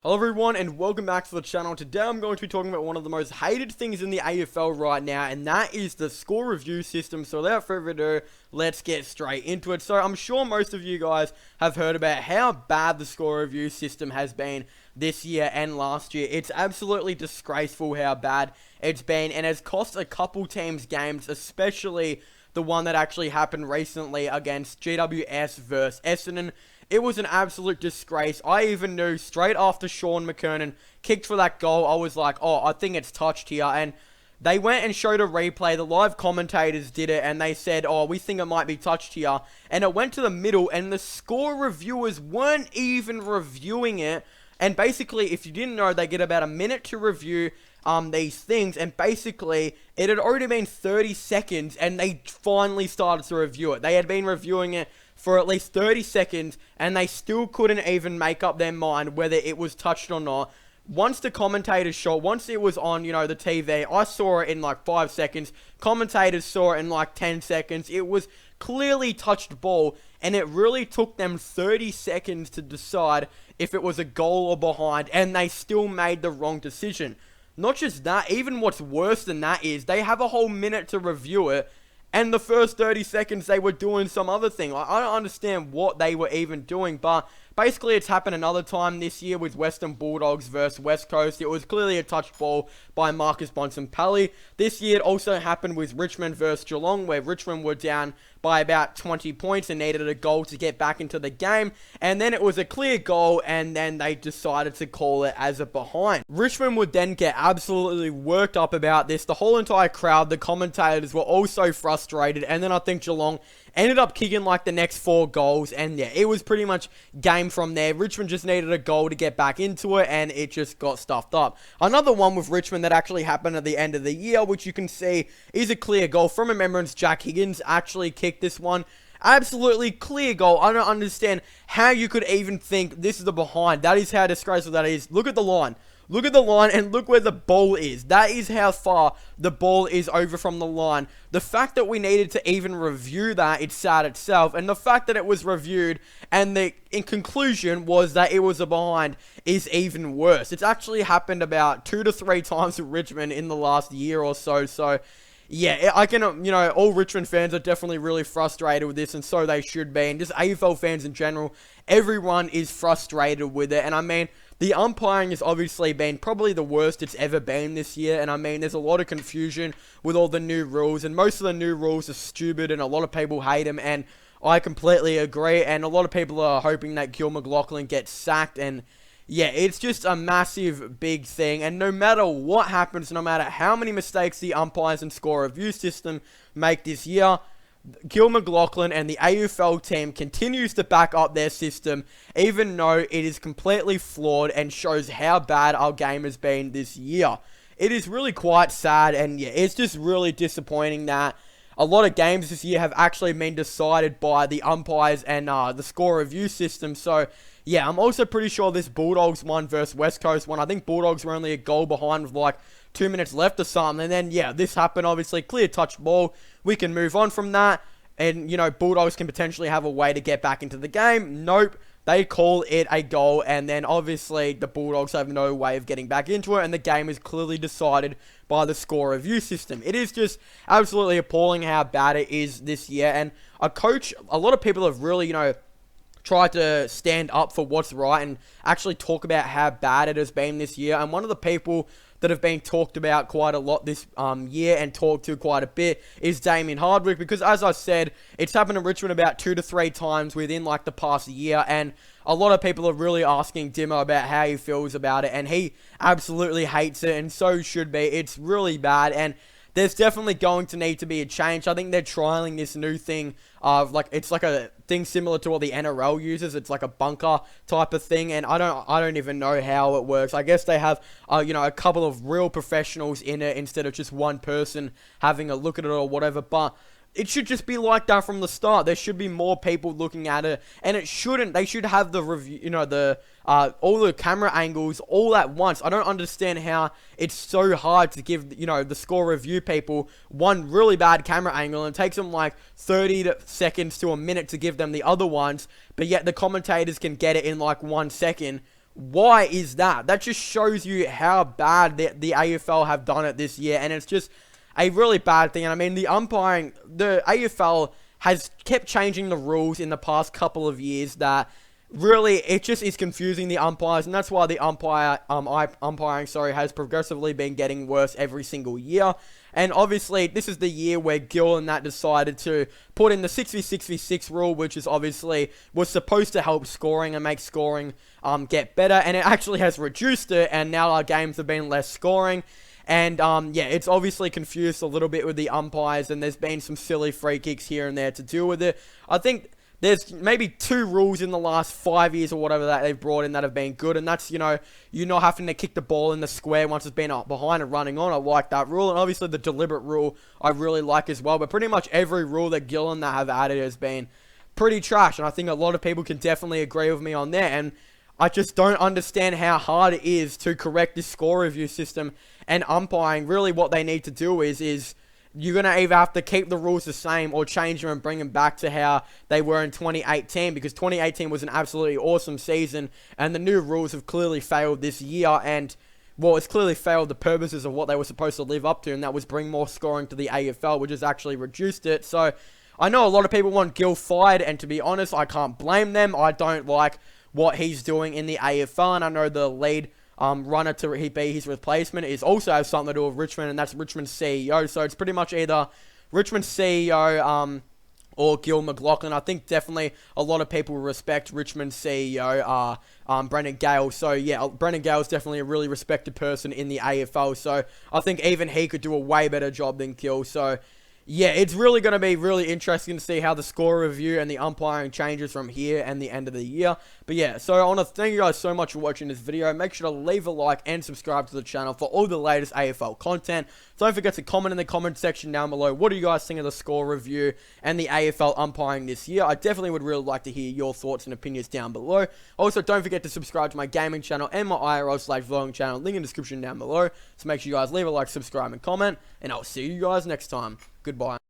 Hello everyone and welcome back to the channel. Today I'm going to be talking about one of the most hated things in the AFL right now, and that is the score review system. So without further ado, let's get straight into it. So I'm sure most of you guys have heard about how bad the score review system has been this year and last year. It's absolutely disgraceful how bad it's been, and has cost a couple teams games, especially the one that actually happened recently against GWS versus Essendon. It was an absolute disgrace. I even knew straight after Sean McKernan kicked for that goal, I was like, oh, I think it's touched here. And they went and showed a replay. The live commentators did it, and they said, oh, we think it might be touched here. And it went to the middle, and the score reviewers weren't even reviewing it. And basically, if you didn't know, they get about a minute to review these things, and basically it had already been 30 seconds and they finally started to review it. They had been reviewing it for at least 30 seconds and they still couldn't even make up their mind whether it was touched or not. Once the commentators showed, once it was on, the TV, I saw it in like 5 seconds. Commentators saw it in like 10 seconds. It was clearly touched ball, and it really took them 30 seconds to decide if it was a goal or behind, and they still made the wrong decision. Not just that, even what's worse than that is they have a whole minute to review it, and the first 30 seconds they were doing some other thing. I don't understand what they were even doing, but basically it's happened another time this year with Western Bulldogs versus West Coast. It was clearly a touch ball by Marcus Bonson-Pally. This year it also happened with Richmond versus Geelong, where Richmond were down by about 20 points and needed a goal to get back into the game, and then it was a clear goal, and then they decided to call it as a behind. Richmond would then get absolutely worked up about this. The whole entire crowd, the commentators, were also frustrated, and then I think Geelong ended up kicking like the next 4 goals, and yeah, it was pretty much game from there. Richmond just needed a goal to get back into it, and it just got stuffed up. Another one with Richmond that actually happened at the end of the year, which you can see is a clear goal. From remembrance, Jack Higgins actually kicked this one. Absolutely clear goal. I don't understand how you could even think this is a behind. That is how disgraceful that is. Look at the line. Look at the line and look where the ball is. That is how far the ball is over from the line. The fact that we needed to even review that, it's sad itself. And the fact that it was reviewed and the in conclusion was that it was a behind is even worse. It's actually happened about 2 to 3 times with Richmond in the last year or so. So yeah, I can, all Richmond fans are definitely really frustrated with this, and so they should be. And just AFL fans in general, everyone is frustrated with it. And I mean, the umpiring has obviously been probably the worst it's ever been this year. And I mean, there's a lot of confusion with all the new rules, and most of the new rules are stupid, and a lot of people hate them. And I completely agree. And a lot of people are hoping that Gil McLachlan gets sacked, and yeah, it's just a massive, big thing, and no matter what happens, no matter how many mistakes the umpires and score review system make this year, Gil McLachlan and the AFL team continues to back up their system, even though it is completely flawed and shows how bad our game has been this year. It is really quite sad, and yeah, it's just really disappointing that a lot of games this year have actually been decided by the umpires and the score review system. So yeah, I'm also pretty sure this Bulldogs one versus West Coast one, I think Bulldogs were only a goal behind with like 2 minutes left or something. And then yeah, this happened, obviously clear touch ball. We can move on from that, and Bulldogs can potentially have a way to get back into the game. Nope. They call it a goal, and then obviously the Bulldogs have no way of getting back into it, and the game is clearly decided by the score review system. It is just absolutely appalling how bad it is this year, and a lot of people have really, tried to stand up for what's right and actually talk about how bad it has been this year. And one of the people that have been talked about quite a lot this year and talked to quite a bit is Damien Hardwick, because as I said, it's happened to Richmond about 2 to 3 times within like the past year, and a lot of people are really asking Dimmo about how he feels about it, and he absolutely hates it, and so should be. It's really bad, and there's definitely going to need to be a change. I think they're trialing this new thing of it's like a thing similar to what the NRL uses. It's like a bunker type of thing, and I don't even know how it works. I guess they have a couple of real professionals in it instead of just one person having a look at it or whatever. But it should just be like that from the start. There should be more people looking at it, and it shouldn't. They should have the review, all the camera angles all at once. I don't understand how it's so hard to give, the score review people one really bad camera angle, and it takes them like 30 seconds to a minute to give them the other ones, but yet the commentators can get it in like 1 second. why is that? That just shows you how bad the AFL have done it this year, and it's just a really bad thing. And I mean, the AFL has kept changing the rules in the past couple of years that really it just is confusing the umpires, and that's why the umpiring has progressively been getting worse every single year. And obviously, this is the year where Gill and that decided to put in the 6v6v6 rule, which is obviously was supposed to help scoring and make scoring get better, and it actually has reduced it, and now our games have been less scoring. And, yeah, it's obviously confused a little bit with the umpires, and there's been some silly free kicks here and there to deal with it. I think there's maybe 2 rules in the last 5 years or whatever that they've brought in that have been good, and that's, you're not having to kick the ball in the square once it's been up behind and running on. I like that rule, and obviously the deliberate rule I really like as well, but pretty much every rule that Gill and that have added has been pretty trash, and I think a lot of people can definitely agree with me on that, and I just don't understand how hard it is to correct this score review system and umpiring. Really what they need to do is you're going to either have to keep the rules the same or change them and bring them back to how they were in 2018, because 2018 was an absolutely awesome season, and the new rules have clearly failed this year, and, well, it's clearly failed the purposes of what they were supposed to live up to, and that was bring more scoring to the AFL, which has actually reduced it. So, I know a lot of people want Gill fired, and to be honest, I can't blame them. I don't like what he's doing in the AFL, and I know the lead runner to be his replacement is also has something to do with Richmond, and that's Richmond's CEO. So it's pretty much either Richmond's CEO or Gil McLachlan. I think definitely a lot of people respect Richmond's CEO, Brendan Gale. So yeah, Brendan Gale is definitely a really respected person in the AFL. So I think even he could do a way better job than Gil. So yeah, it's really going to be really interesting to see how the score review and the umpiring changes from here and the end of the year. But yeah, so I want to thank you guys so much for watching this video. Make sure to leave a like and subscribe to the channel for all the latest AFL content. Don't forget to comment in the comment section down below. What do you guys think of the score review and the AFL umpiring this year? I definitely would really like to hear your thoughts and opinions down below. Also, don't forget to subscribe to my gaming channel and my IRL/vlogging channel. Link in the description down below. So make sure you guys leave a like, subscribe, and comment. And I'll see you guys next time. Goodbye.